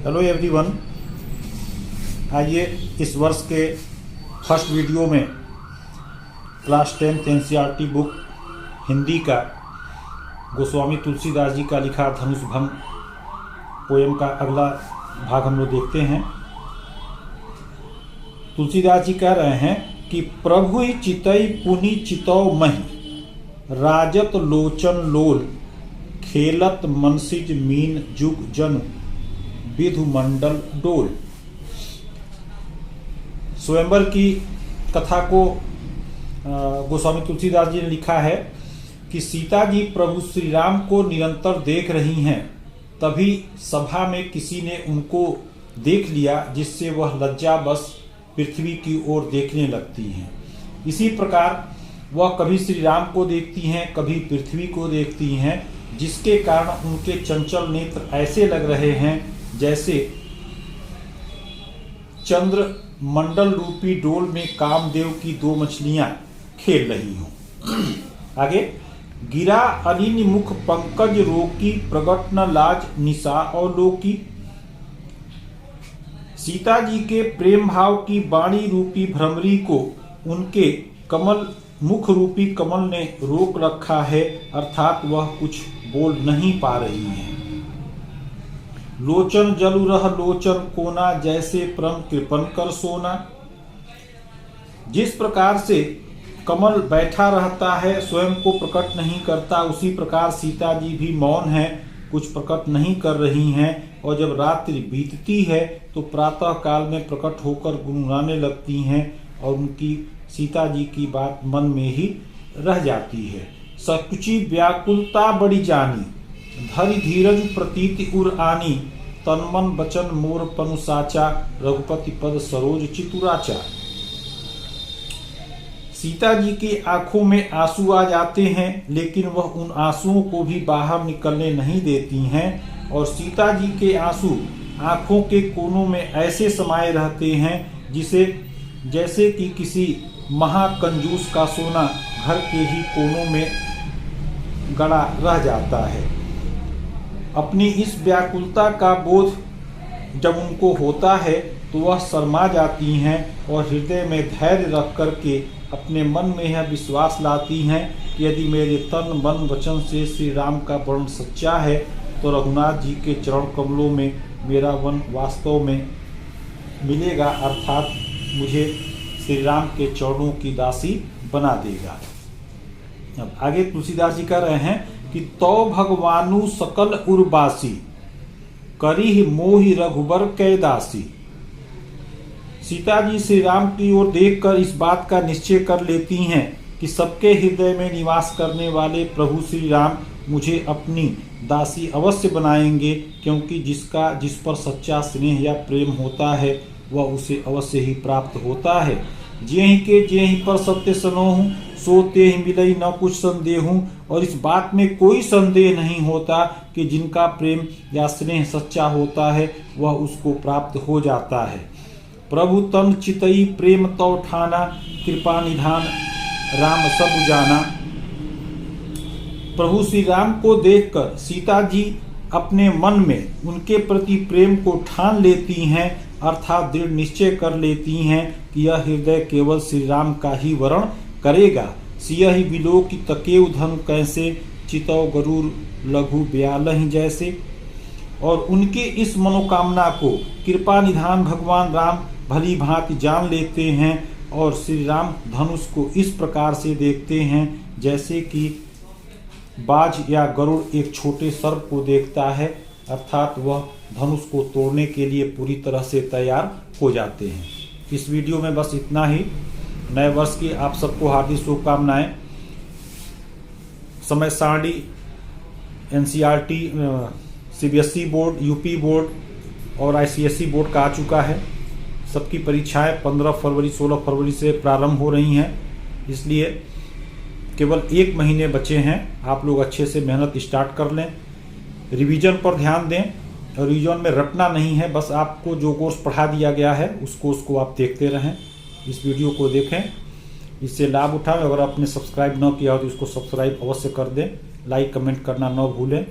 Hello everyone, आइए इस वर्ष के फर्स्ट वीडियो में class 10th NCERT book Hindi का गोस्वामी तुलसीदास जी का लिखा धनुष भंग पोएम का अगला भाग हम लोग देखते हैं। तुलसीदास जी कह रहे हैं कि प्रभु ही चितई पुनि चितौ मही, राजत लोचन लोल, खेलत मनसिज मीन जुग जन, विधु मंडल डोल। स्वयंवर की कथा को गोस्वामी तुलसीदास जी ने लिखा है कि सीता जी प्रभु श्री राम को निरंतर देख रही हैं। तभी सभा में किसी ने उनको देख लिया, जिससे वह लज्जावश पृथ्वी की ओर देखने लगती हैं। इसी प्रकार वह कभी श्री राम को देखती हैं, कभी पृथ्वी को देखती हैं, जिसके कारण उनके चंचल नेत्र ऐसे लग रहे हैं जैसे चंद्र मंडल रूपी डोल में कामदेव की दो मछलियां खेल रही हों। आगे, गिरा अनिनि मुख पंकज रोकी, प्रगट न लाज निशा और लोकी। सीता जी के प्रेम भाव की वाणी रूपी भ्रमरी को उनके कमल मुख रूपी कमल ने रोक रखा है, अर्थात वह कुछ बोल नहीं पा रही हैं। लोचन जलु रह लोचन कोना, जैसे परम कृपन कर सोना। जिस प्रकार से कमल बैठा रहता है, स्वयं को प्रकट नहीं करता, उसी प्रकार सीता जी भी मौन है, कुछ प्रकट नहीं कर रही हैं। और जब रात्रि बीतती है तो प्रातः काल में प्रकट होकर गुनगुनाने लगती हैं, और उनकी सीता जी की बात मन में ही रह जाती है। सकुची व्याकुलता बड़ी जानी, धरि धीरज प्रतीति उर आनी, तनमन बचन मोर पनु साचा, रघुपति पद सरोज चितुराचा। सीता जी की आंखों में आंसू आ जाते हैं, लेकिन वह उन आंसुओं को भी बाहर निकलने नहीं देती हैं, और सीता जी के आंसू आंखों के कोनों में ऐसे समाये रहते हैं जैसे कि किसी महाकंजूस का सोना घर के ही कोनों में गड़ा रह जाता है। अपनी इस व्याकुलता का बोध जब उनको होता है तो वह शर्मा जाती हैं, और हृदय में धैर्य रख कर के अपने मन में यह विश्वास लाती हैं कि यदि मेरे तन मन वचन से श्री राम का वर्ण सच्चा है, तो रघुनाथ जी के चरण कमलों में मेरा वन वास्तव में मिलेगा, अर्थात मुझे श्री राम के चरणों की दासी बना देगा। अब आगे तुलसीदास जी कह रहे हैं कि तो भगवानु सकल उर्वासी, करी मोहि रघुबर कैदासी। सीता जी श्री राम की ओर देखकर इस बात का निश्चय कर लेती हैं कि सबके हृदय में निवास करने वाले प्रभु श्री राम मुझे अपनी दासी अवश्य बनाएंगे, क्योंकि जिस पर सच्चा स्नेह या प्रेम होता है वह उसे अवश्य ही प्राप्त होता है। जेहि पर सत्य सनोहु, सो तेहि मिलई न कुछ संदेहु। और इस बात में कोई संदेह नहीं होता कि जिनका प्रेम या स्नेह सच्चा होता है वह उसको प्राप्त हो जाता है। प्रभु तन चितई प्रेम तौ ठाना, कृपा निधान राम सब जाना। प्रभु श्री राम को देखकर सीता जी अपने मन में उनके प्रति प्रेम को ठान लेती हैं, अर्थात दृढ़ निश्चय कर लेती हैं कि यह हृदय केवल श्री राम का ही वरण करेगा। सियहि विलोकि तकेउ धन कैसे, चितौ गरुड़ लघु ब्यालहि जैसे। और उनकी इस मनोकामना को कृपा निधान भगवान राम भली भांति जान लेते हैं, और श्री राम धनुष को इस प्रकार से देखते हैं जैसे कि बाज या गरुड़ एक छोटे सर्प को देखता है, अर्थात वह धनुष को तोड़ने के लिए पूरी तरह से तैयार हो जाते हैं। इस वीडियो में बस इतना ही। नए वर्ष की आप सबको हार्दिक शुभकामनाएं। समय सारणी NCERT, CBSE board, UP board और आईसीएसई बोर्ड का आ चुका है। सबकी परीक्षाएं 15 फरवरी 16 फरवरी से प्रारंभ हो रही हैं, इसलिए केवल 1 महीने बचे हैं। आप लोग अच्छे से मेहनत स्टार्ट कर लें, रिवीजन पर ध्यान दें। और रिवीजन में रटना नहीं है, बस आपको जो कोर्स पढ़ा दिया गया है उस कोर्स को आप देखते रहें। इस वीडियो को देखें, इससे लाभ उठाएं। अगर आपने सब्सक्राइब न किया हो तो इसको सब्सक्राइब अवश्य कर दें, लाइक कमेंट करना न भूलें।